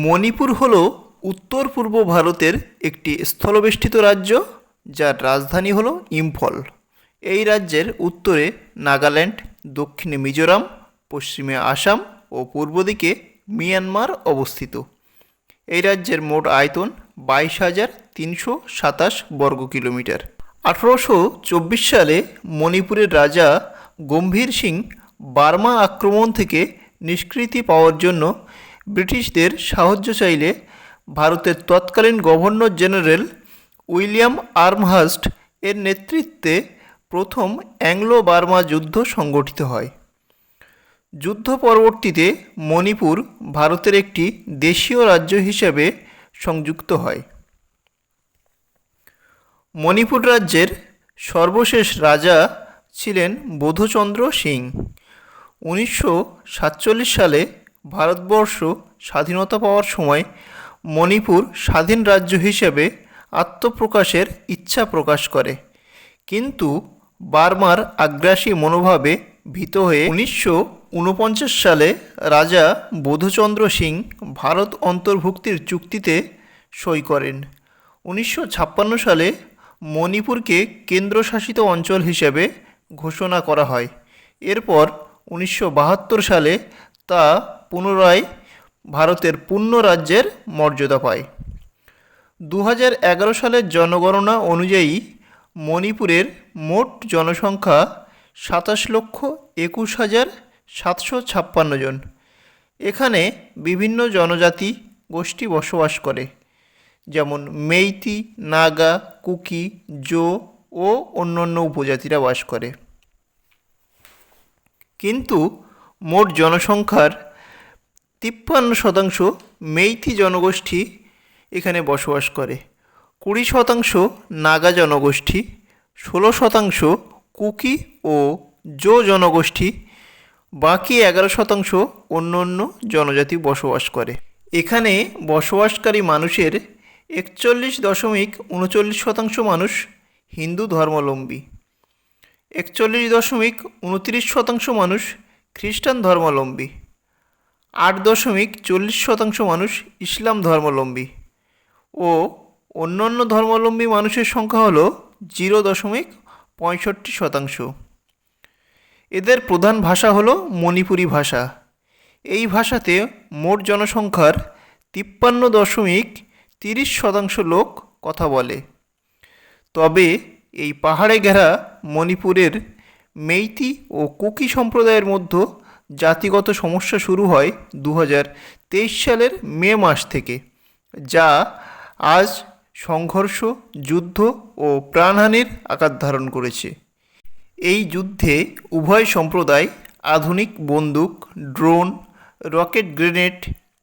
মণিপুর হল উত্তর পূর্ব ভারতের একটি স্থলবেষ্টিত রাজ্য, যার রাজধানী হল ইম্ফল। এই রাজ্যের উত্তরে নাগাল্যান্ড, দক্ষিণে মিজোরাম, পশ্চিমে আসাম ও পূর্ব দিকে মিয়ানমার অবস্থিত। এই রাজ্যের মোট আয়তন 22,327 বর্গ কিলোমিটার। 1824 সালে মণিপুরের রাজা গম্ভীর সিং বার্মা আক্রমণ থেকে নিষ্কৃতি পাওয়ার জন্য ব্রিটিশদের সাহায্য চাইলে ভারতের তৎকালীন গভর্নর জেনারেল উইলিয়াম আমহার্স্ট এর নেতৃত্বে প্রথম অ্যাংলো বার্মা যুদ্ধ সংগঠিত হয়। যুদ্ধ পরবর্তীতে মণিপুর ভারতের একটি দেশীয় রাজ্য হিসেবে সংযুক্ত হয়। মণিপুর রাজ্যের সর্বশেষ রাজা ছিলেন বোধচন্দ্র সিং। 1947 সালে ভারতবর্ষ স্বাধীনতা পাওয়ার সময় মণিপুর স্বাধীন রাজ্য হিসেবে আত্মপ্রকাশের ইচ্ছা প্রকাশ করে, কিন্তু বার্মার আগ্রাসী মনোভাবে ভীত হয়ে 1949 সালে রাজা বোধচন্দ্র সিং ভারত অন্তর্ভুক্তির চুক্তিতে সই করেন। 1956 সালে মণিপুরকে কেন্দ্রশাসিত অঞ্চল হিসেবে ঘোষণা করা হয়। এরপর 1972 সালে তা পুনরায় ভারতের পূর্ণ রাজ্যের মর্যাদা পায়। 2011 সালের জনগণনা অনুযায়ী মণিপুরের মোট জনসংখ্যা 27,21,756 জন। এখানে বিভিন্ন জনজাতি গোষ্ঠী বসবাস করে, যেমন মেইতি, নাগা, কুকি, জো ও অন্যান্য উপজাতিরা বাস করে। কিন্তু মোট জনসংখ্যার 53% মেইতি জনগোষ্ঠী এখানে বসবাস করে, 20% নাগা জনগোষ্ঠী, 16% কুকি ও জো জনগোষ্ঠী, বাকি 11% অন্য অন্য জনজাতি বসবাস করে। এখানে বসবাসকারী মানুষের 41.39% মানুষ হিন্দু ধর্মাবলম্বী, 41.29% মানুষ খ্রিস্টান ধর্মাবলম্বী, 8.40% মানুষ ইসলাম ধর্মাবলম্বী ও অন্যান্য ধর্মাবলম্বী মানুষের সংখ্যা হল 0.65%। এদের প্রধান ভাষা হল মণিপুরী ভাষা। এই ভাষাতে মোট জনসংখ্যার 53.30% লোক কথা বলে। তবে এই পাহাড়ে ঘেরা মণিপুরের মেইতি ও কুকি সম্প্রদায়ের মধ্যে জাতিগত সমস্যা শুরু হয় 2023 সালের মে মাস থেকে, যা আজ সংঘর্ষ, যুদ্ধ ও প্রাণহানির আকার ধারণ করেছে। এই যুদ্ধে উভয় সম্প্রদায় আধুনিক বন্দুক, ড্রোন, রকেট গ্রেনেড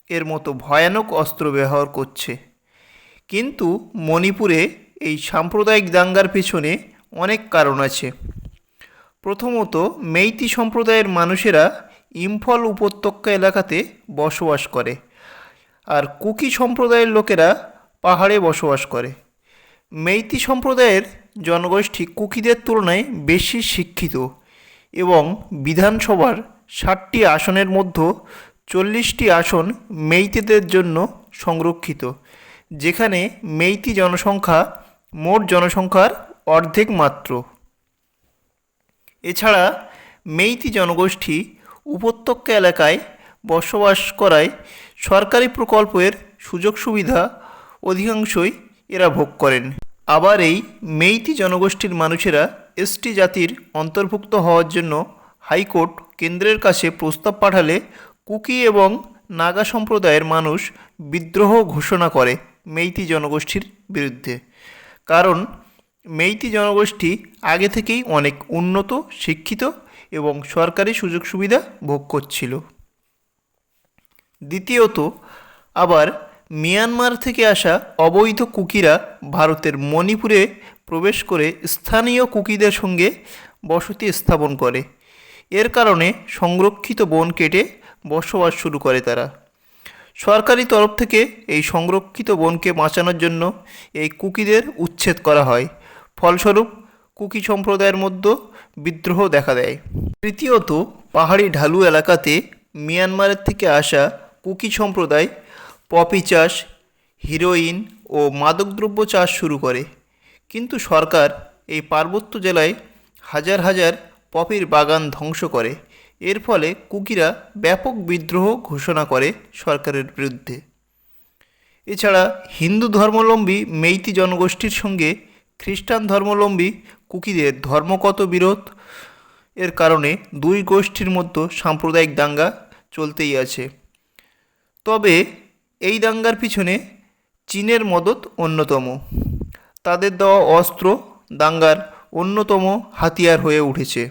এর মতো ভয়ানক অস্ত্র ব্যবহার করছে। কিন্তু মণিপুরে এই সাম্প্রদায়িক দাঙ্গার পেছনে অনেক কারণ আছে। প্রথমত, মেইতি সম্প্রদায়ের মানুষেরা ইম্ফল উপত্যকা এলাকাতে বসবাস করে, আর কুকি সম্প্রদায়ের লোকেরা পাহাড়ে বসবাস করে। মেইতি সম্প্রদায়ের জনগোষ্ঠী কুকিদের তুলনায় বেশি শিক্ষিত এবং বিধানসভার 60টি আসনের মধ্যে 40টি আসন মেইতিদের জন্য সংরক্ষিত, যেখানে মেইতি জনসংখ্যা মোট জনসংখ্যার অর্ধেক মাত্র। এছাড়া মেইতি জনগোষ্ঠী উপত্যকা এলাকায় বসবাস করায় সরকারি প্রকল্পের সুযোগ সুবিধা অধিকাংশই এরা ভোগ করেন। আবার এই মেইতি জনগোষ্ঠীর মানুষেরা এসটি জাতির অন্তর্ভুক্ত হওয়ার জন্য হাইকোর্ট কেন্দ্রের কাছে প্রস্তাব পাঠালে কুকি এবং নাগা সম্প্রদায়ের মানুষ বিদ্রোহ ঘোষণা করে মেইতি জনগোষ্ঠীর বিরুদ্ধে, কারণ মেইতি জনগোষ্ঠী আগে থেকেই অনেক উন্নত, শিক্ষিত এবং সরকারি সুযোগ সুবিধা ভোগ করছিল। দ্বিতীয়ত, আবার মিয়ানমার থেকে আসা অবৈধ কুকিরা ভারতের মণিপুরে প্রবেশ করে স্থানীয় কুকিদের সঙ্গে বসতি স্থাপন করে। এর কারণে সংরক্ষিত বন কেটে বসবাস শুরু করে তারা। সরকারি তরফ থেকে এই সংরক্ষিত বনকে বাঁচানোর জন্য এই কুকিদের উচ্ছেদ করা হয়। ফলস্বরূপ কুকি সম্প্রদায়ের মধ্যে বিদ্রোহ দেখা দেয়। তৃতীয়ত, পাহাড়ি ঢালু এলাকাতে মিয়ানমারের থেকে আসা কুকি সম্প্রদায় পপি চাষ, হিরোইন ও মাদকদ্রব্য চাষ শুরু করে। কিন্তু সরকার এই পার্বত্য জেলায় হাজার হাজার পপির বাগান ধ্বংস করে। এর ফলে কুকিরা ব্যাপক বিদ্রোহ ঘোষণা করে সরকারের বিরুদ্ধে। এছাড়া হিন্দু ধর্মাবলম্বী মেইতি জনগোষ্ঠীর সঙ্গে খ্রিস্টান ধর্মাবলম্বী কুকিদের ধর্মগত বিরোধ এর কারণে দুই গোষ্ঠীর মধ্যে সাম্প্রদায়িক দাঙ্গা চলতেই আছে। তবে এই দাঙ্গার পিছনে চীনের মদত অন্যতম। তাদের দেওয়া অস্ত্র দাঙ্গার অন্যতম হাতিয়ার হয়ে উঠেছে।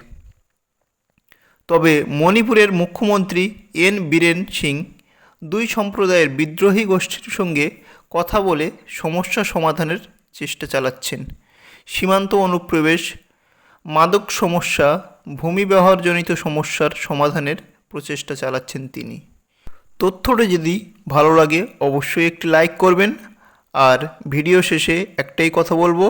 তবে মণিপুরের মুখ্যমন্ত্রী এন বীরেন সিং দুই সম্প্রদায়ের বিদ্রোহী গোষ্ঠীর সঙ্গে কথা বলে সমস্যা সমাধানের চেষ্টা চালাচ্ছেন। সীমান্ত অনুপ্রবেশ, মাদক সমস্যা, ভূমি ব্যবহারজনিত সমস্যার সমাধানের প্রচেষ্টা চালাচ্ছেন তিনি। তথ্যটা যদি ভালো লাগে অবশ্যই একটি লাইক করবেন। আর ভিডিও শেষে একটাই কথা বলবো,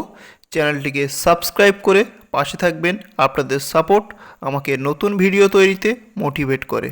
চ্যানেলটিকে সাবস্ক্রাইব করে পাশে থাকবেন। আপনাদের সাপোর্ট আমাকে নতুন ভিডিও তৈরিতে মোটিভেট করে।